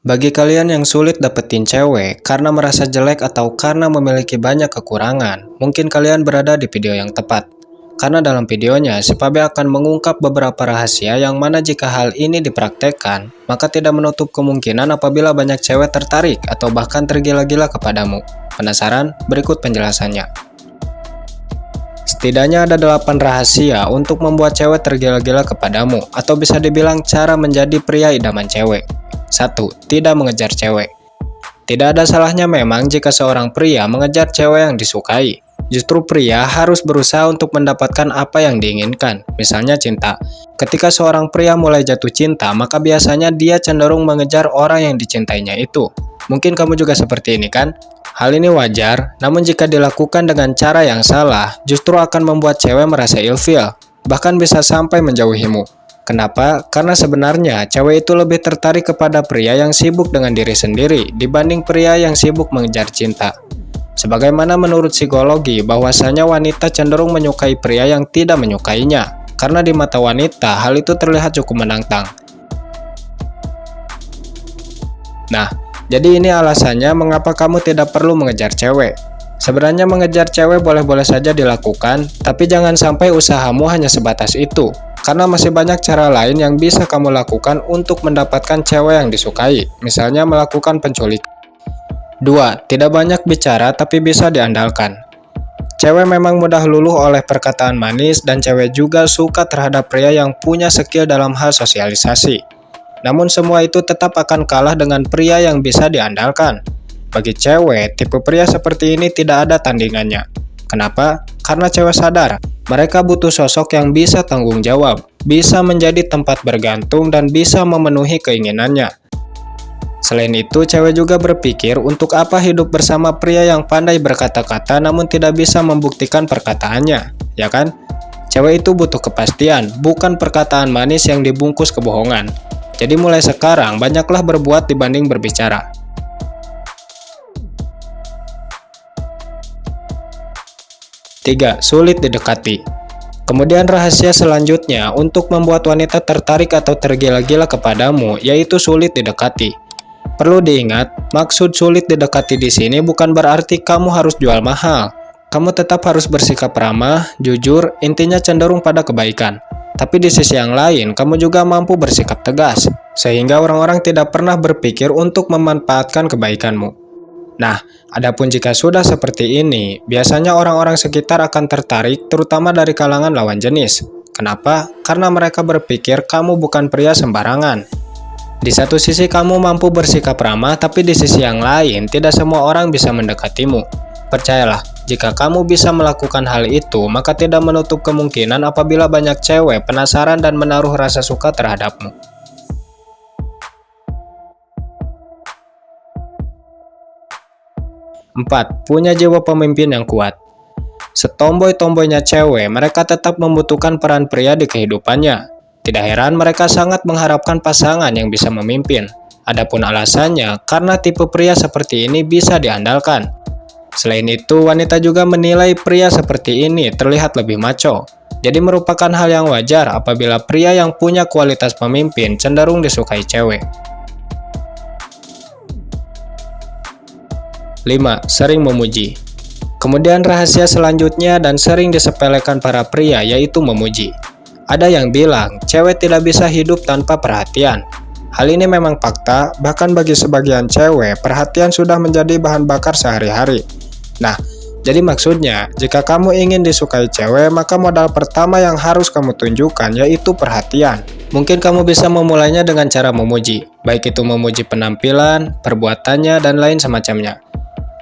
Bagi kalian yang sulit dapetin cewek karena merasa jelek atau karena memiliki banyak kekurangan, mungkin kalian berada di video yang tepat. Karena dalam videonya, si Pabe akan mengungkap beberapa rahasia yang mana jika hal ini dipraktekkan, maka tidak menutup kemungkinan apabila banyak cewek tertarik atau bahkan tergila-gila kepadamu. Penasaran? Berikut penjelasannya. Setidaknya ada 8 rahasia untuk membuat cewek tergila-gila kepadamu, atau bisa dibilang cara menjadi pria idaman cewek. 1. Tidak mengejar cewek. Tidak ada salahnya memang jika seorang pria mengejar cewek yang disukai. Justru pria harus berusaha untuk mendapatkan apa yang diinginkan, misalnya cinta. Ketika seorang pria mulai jatuh cinta, maka biasanya dia cenderung mengejar orang yang dicintainya itu. Mungkin kamu juga seperti ini kan? Hal ini wajar, namun jika dilakukan dengan cara yang salah, justru akan membuat cewek merasa ilfil, bahkan bisa sampai menjauhimu. Kenapa? Karena sebenarnya cewek itu lebih tertarik kepada pria yang sibuk dengan diri sendiri dibanding pria yang sibuk mengejar cinta. Sebagaimana menurut psikologi bahwasanya wanita cenderung menyukai pria yang tidak menyukainya, karena di mata wanita hal itu terlihat cukup menantang. Nah, jadi ini alasannya mengapa kamu tidak perlu mengejar cewek. Sebenarnya mengejar cewek boleh-boleh saja dilakukan, tapi jangan sampai usahamu hanya sebatas itu. Karena masih banyak cara lain yang bisa kamu lakukan untuk mendapatkan cewek yang disukai, misalnya melakukan penculikan. 2. Tidak banyak bicara tapi bisa diandalkan. Cewek memang mudah luluh oleh perkataan manis dan cewek juga suka terhadap pria yang punya skill dalam hal sosialisasi. Namun semua itu tetap akan kalah dengan pria yang bisa diandalkan. Bagi cewek, tipe pria seperti ini tidak ada tandingannya. Kenapa? Karena cewek sadar, mereka butuh sosok yang bisa tanggung jawab, bisa menjadi tempat bergantung dan bisa memenuhi keinginannya. Selain itu, cewek juga berpikir untuk apa hidup bersama pria yang pandai berkata-kata namun tidak bisa membuktikan perkataannya, ya kan? Cewek itu butuh kepastian, bukan perkataan manis yang dibungkus kebohongan. Jadi mulai sekarang, banyaklah berbuat dibanding berbicara. 3. Sulit didekati. Kemudian rahasia selanjutnya untuk membuat wanita tertarik atau tergila-gila kepadamu yaitu sulit didekati. Perlu diingat, maksud sulit didekati di sini bukan berarti kamu harus jual mahal. Kamu tetap harus bersikap ramah, jujur, intinya cenderung pada kebaikan. Tapi di sisi yang lain, kamu juga mampu bersikap tegas, sehingga orang-orang tidak pernah berpikir untuk memanfaatkan kebaikanmu. Nah, adapun jika sudah seperti ini, biasanya orang-orang sekitar akan tertarik, terutama dari kalangan lawan jenis. Kenapa? Karena mereka berpikir kamu bukan pria sembarangan. Di satu sisi kamu mampu bersikap ramah, tapi di sisi yang lain, tidak semua orang bisa mendekatimu. Percayalah, jika kamu bisa melakukan hal itu, maka tidak menutup kemungkinan apabila banyak cewek penasaran dan menaruh rasa suka terhadapmu. 4. Punya jiwa pemimpin yang kuat. Setomboy-tomboynya cewek, mereka tetap membutuhkan peran pria di kehidupannya. Tidak heran mereka sangat mengharapkan pasangan yang bisa memimpin. Adapun alasannya, karena tipe pria seperti ini bisa diandalkan. Selain itu, wanita juga menilai pria seperti ini terlihat lebih macho. Jadi merupakan hal yang wajar apabila pria yang punya kualitas pemimpin cenderung disukai cewek. 5. Sering memuji. Kemudian rahasia selanjutnya dan sering disepelekan para pria yaitu memuji. Ada yang bilang, cewek tidak bisa hidup tanpa perhatian. Hal ini memang fakta, bahkan bagi sebagian cewek, perhatian sudah menjadi bahan bakar sehari-hari. Nah, jadi maksudnya, jika kamu ingin disukai cewek, maka modal pertama yang harus kamu tunjukkan yaitu perhatian. Mungkin kamu bisa memulainya dengan cara memuji, baik itu memuji penampilan, perbuatannya, dan lain semacamnya.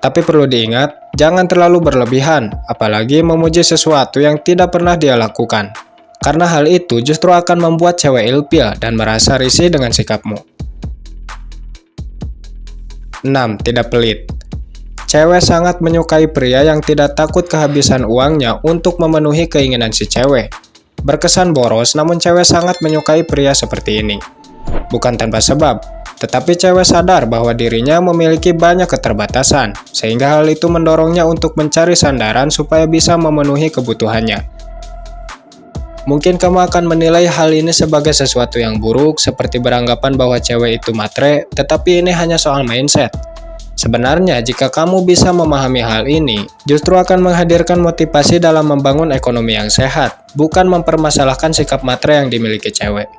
Tapi perlu diingat, jangan terlalu berlebihan, apalagi memuji sesuatu yang tidak pernah dia lakukan. Karena hal itu justru akan membuat cewek ilfil dan merasa risih dengan sikapmu. 6. Tidak pelit. Cewek sangat menyukai pria yang tidak takut kehabisan uangnya untuk memenuhi keinginan si cewek. Berkesan boros, namun cewek sangat menyukai pria seperti ini. Bukan tanpa sebab, tetapi cewek sadar bahwa dirinya memiliki banyak keterbatasan, sehingga hal itu mendorongnya untuk mencari sandaran supaya bisa memenuhi kebutuhannya. Mungkin kamu akan menilai hal ini sebagai sesuatu yang buruk, seperti beranggapan bahwa cewek itu matre, tetapi ini hanya soal mindset. Sebenarnya, jika kamu bisa memahami hal ini, justru akan menghadirkan motivasi dalam membangun ekonomi yang sehat, bukan mempermasalahkan sikap matre yang dimiliki cewek.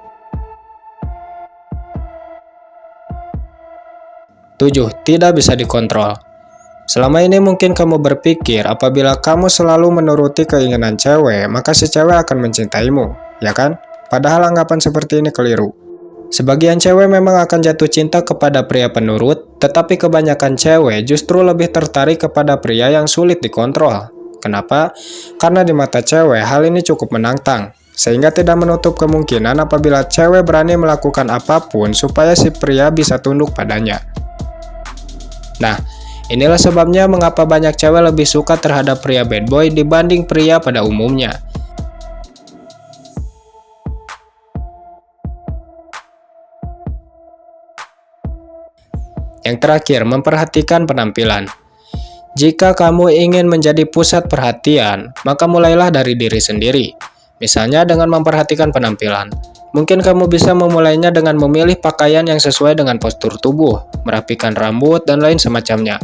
7. Tidak bisa dikontrol. Selama ini mungkin kamu berpikir apabila kamu selalu menuruti keinginan cewek, maka si cewek akan mencintaimu, ya kan? Padahal anggapan seperti ini keliru. Sebagian cewek memang akan jatuh cinta kepada pria penurut, tetapi kebanyakan cewek justru lebih tertarik kepada pria yang sulit dikontrol. Kenapa? Karena di mata cewek hal ini cukup menantang, sehingga tidak menutup kemungkinan apabila cewek berani melakukan apapun supaya si pria bisa tunduk padanya. Nah, inilah sebabnya mengapa banyak cewek lebih suka terhadap pria bad boy dibanding pria pada umumnya. Yang terakhir, memperhatikan penampilan. Jika kamu ingin menjadi pusat perhatian, maka mulailah dari diri sendiri. Misalnya dengan memperhatikan penampilan. Mungkin kamu bisa memulainya dengan memilih pakaian yang sesuai dengan postur tubuh, merapikan rambut, dan lain semacamnya.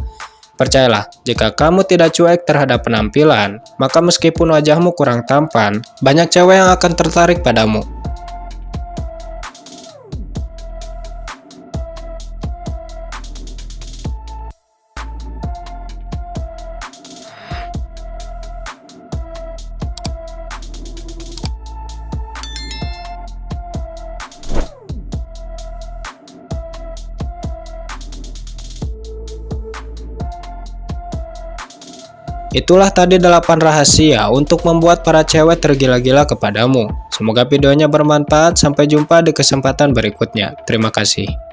Percayalah, jika kamu tidak cuek terhadap penampilan, maka meskipun wajahmu kurang tampan, banyak cewek yang akan tertarik padamu. Itulah tadi 8 rahasia untuk membuat para cewek tergila-gila kepadamu. Semoga videonya bermanfaat. Sampai jumpa di kesempatan berikutnya. Terima kasih.